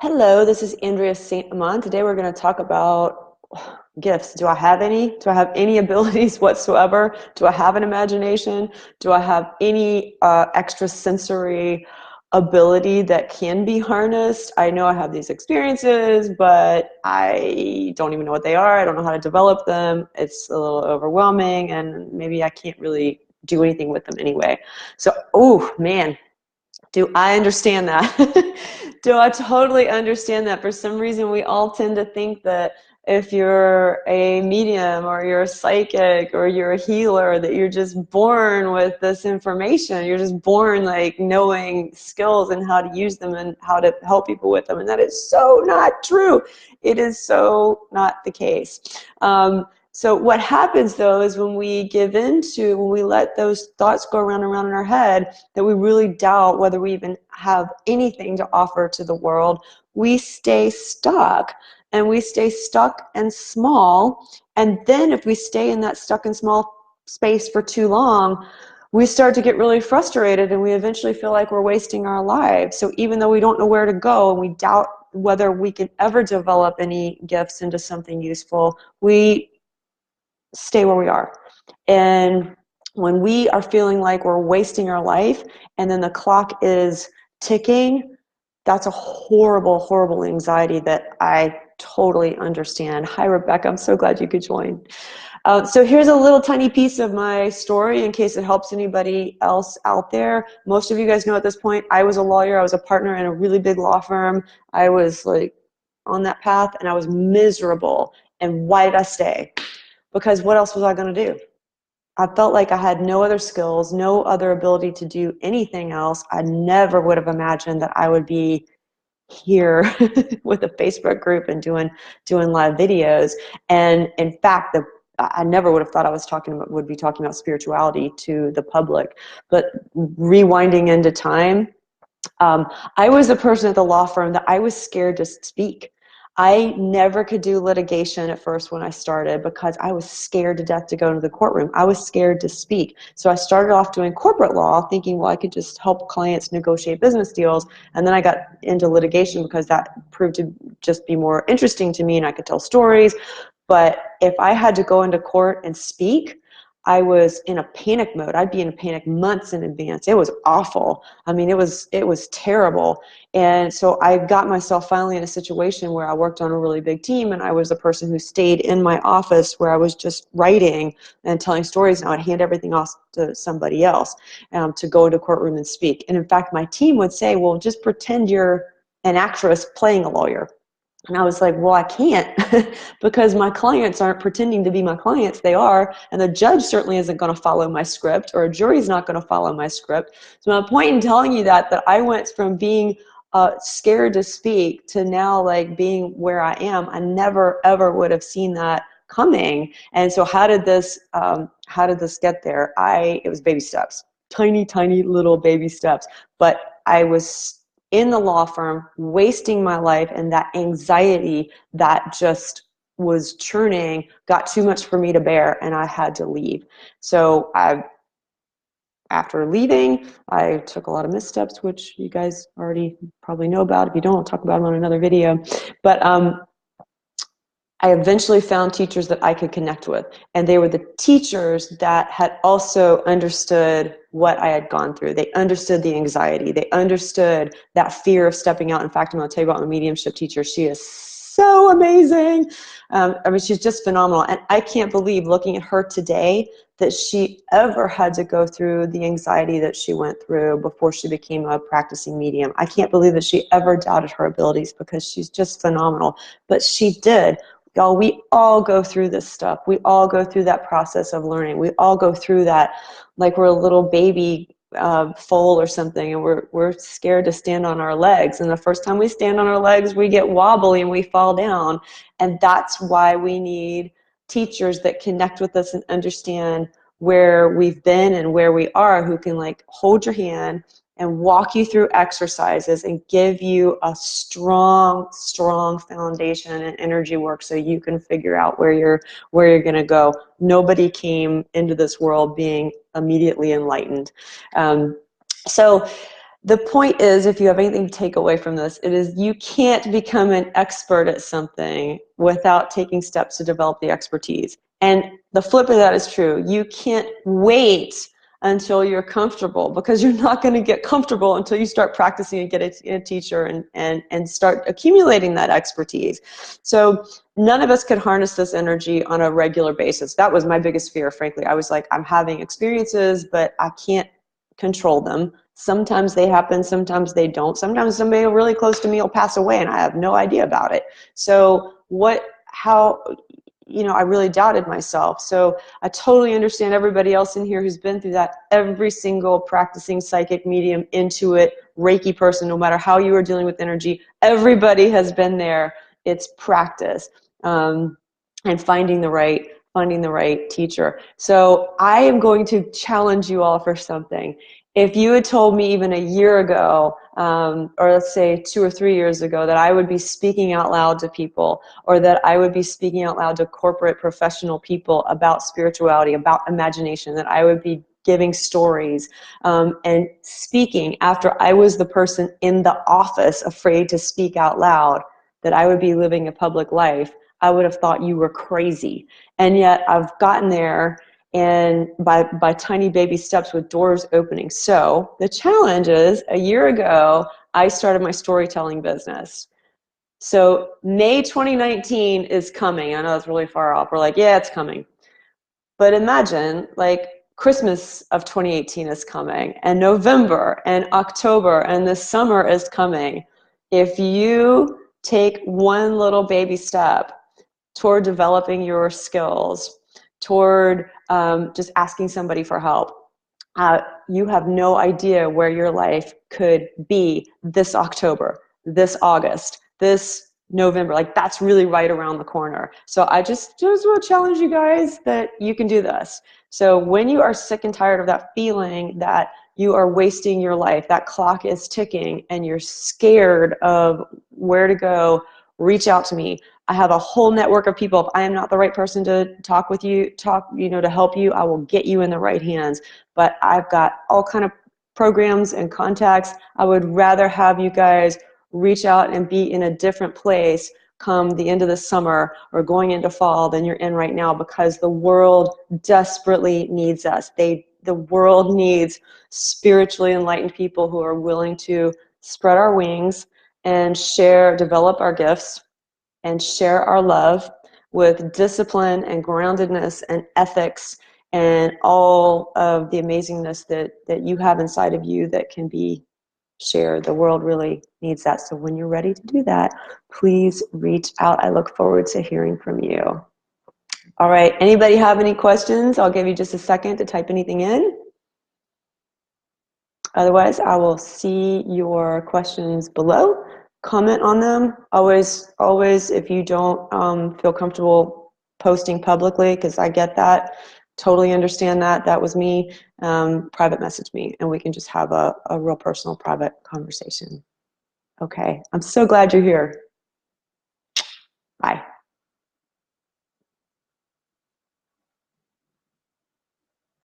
Hello, this is Andrea St. Amand. Today we're going to talk about gifts. Do I have any? Do I have any abilities whatsoever? Do I have an imagination? Do I have any extrasensory ability that can be harnessed? I know I have these experiences, but I don't even know what they are. I don't know how to develop them. It's a little overwhelming, and maybe I can't really do anything with them anyway. So, oh man, do I understand that? Do I totally understand that? For some reason, we all tend to think that if you're a medium or you're a psychic or you're a healer, that you're just born with this information. You're just born like knowing skills and how to use them and how to help people with them. And that is so not true. It is so not the case. So what happens though is when we give into, when we let those thoughts go around and around in our head, that we really doubt whether we even have anything to offer to the world, we stay stuck. And we stay stuck and small. And then if we stay in that stuck and small space for too long, we start to get really frustrated and we eventually feel like we're wasting our lives. So even though we don't know where to go and we doubt whether we can ever develop any gifts into something useful, we stay where we are. And when we are feeling like we're wasting our life and then the clock is ticking, that's a horrible, horrible anxiety that I totally understand. Hi, Rebecca. I'm so glad you could join. So here's a little tiny piece of my story in case it helps anybody else out there. Most of you guys know at this point, I was a lawyer. I was a partner in a really big law firm. I was like on that path and I was miserable. And why did I stay? Because what else was I going to do? I felt like I had no other skills, no other ability to do anything else. I never would have imagined that I would be here with a Facebook group and doing live videos. And in fact, I never would have thought I would be talking about spirituality to the public. But rewinding into time, I was a person at the law firm that I was scared to speak. I never could do litigation at first when I started because I was scared to death to go into the courtroom. I was scared to speak. So I started off doing corporate law thinking, well, I could just help clients negotiate business deals. And then I got into litigation because that proved to just be more interesting to me and I could tell stories. But if I had to go into court and speak, I was in a panic mode. I'd be in a panic months in advance. It was awful. I mean, it was terrible. And so I got myself finally in a situation where I worked on a really big team and I was the person who stayed in my office where I was just writing and telling stories, and I would hand everything off to somebody else to go into a courtroom and speak. And in fact, my team would say, well, just pretend you're an actress playing a lawyer. And I was like, well, I can't because my clients aren't pretending to be my clients. They are. And the judge certainly isn't going to follow my script, or a jury's not going to follow my script. So my point in telling you that I went from being scared to speak to now like being where I am, I never, ever would have seen that coming. And so how did this get there? It was baby steps, tiny, tiny little baby steps. But I was in the law firm, wasting my life, and that anxiety that just was churning got too much for me to bear, and I had to leave. So after leaving, I took a lot of missteps, which you guys already probably know about. If you don't, I'll talk about them on another video. But I eventually found teachers that I could connect with, and they were the teachers that had also understood what I had gone through. They understood the anxiety. They understood that fear of stepping out. In fact, I'm going to tell you about my mediumship teacher. She is so amazing. I mean, she's just phenomenal, and I can't believe looking at her today that she ever had to go through the anxiety that she went through before she became a practicing medium. I can't believe that she ever doubted her abilities because she's just phenomenal, but she did. Y'all, we all go through this stuff. We all go through that process of learning. We all go through that like we're a little baby foal or something, and we're scared to stand on our legs. And the first time we stand on our legs, we get wobbly and we fall down. And that's why we need teachers that connect with us and understand where we've been and where we are, who can like hold your hand and walk you through exercises and give you a strong, strong foundation and energy work so you can figure out where you're going to go. Nobody came into this world being immediately enlightened. So the point is, if you have anything to take away from this, it is you can't become an expert at something without taking steps to develop the expertise. And the flip of that is true. You can't wait until you're comfortable, because you're not going to get comfortable until you start practicing and get a teacher and start accumulating that expertise. So none of us could harness this energy on a regular basis. That was my biggest fear, frankly. I was like, I'm having experiences, but I can't control them. Sometimes they happen, sometimes they don't. Sometimes somebody really close to me will pass away and I have no idea about it. So I really doubted myself. So I totally understand everybody else in here who's been through that. Every single practicing psychic, medium, intuit, Reiki person, no matter how you are dealing with energy, everybody has been there. It's practice, and finding the right teacher. So I am going to challenge you all for something. If you had told me even a year ago, or let's say 2 or 3 years ago, that I would be speaking out loud to people, or that I would be speaking out loud to corporate professional people about spirituality, about imagination, that I would be giving stories and speaking after I was the person in the office afraid to speak out loud, that I would be living a public life, I would have thought you were crazy. And yet I've gotten there, and by tiny baby steps with doors opening. So the challenge is, a year ago, I started my storytelling business. So May 2019 is coming. I know it's really far off. We're like, yeah, it's coming. But imagine, like, Christmas of 2018 is coming, and November and October and the summer is coming. If you take one little baby step toward developing your skills, toward just asking somebody for help, you have no idea where your life could be this October, this August, this November. Like, that's really right around the corner. So I just want to challenge you guys that you can do this. So when you are sick and tired of that feeling that you are wasting your life, that clock is ticking, and you're scared of where to go, reach out to me. I have a whole network of people. If I am not the right person to talk with you, to help you, I will get you in the right hands. But I've got all kind of programs and contacts. I would rather have you guys reach out and be in a different place come the end of the summer or going into fall than you're in right now, because the world desperately needs us. The world needs spiritually enlightened people who are willing to spread our wings and develop our gifts and share our love with discipline and groundedness and ethics and all of the amazingness that you have inside of you that can be shared. The world really needs that. So when you're ready to do that, please reach out. I look forward to hearing from you. All right. Anybody have any questions? I'll give you just a second to type anything in. Otherwise, I will see your questions below. Comment on them. Always, if you don't feel comfortable posting publicly, because I get that, totally understand that. That was me. Private message me, and we can just have a real personal, private conversation. Okay. I'm so glad you're here. Bye.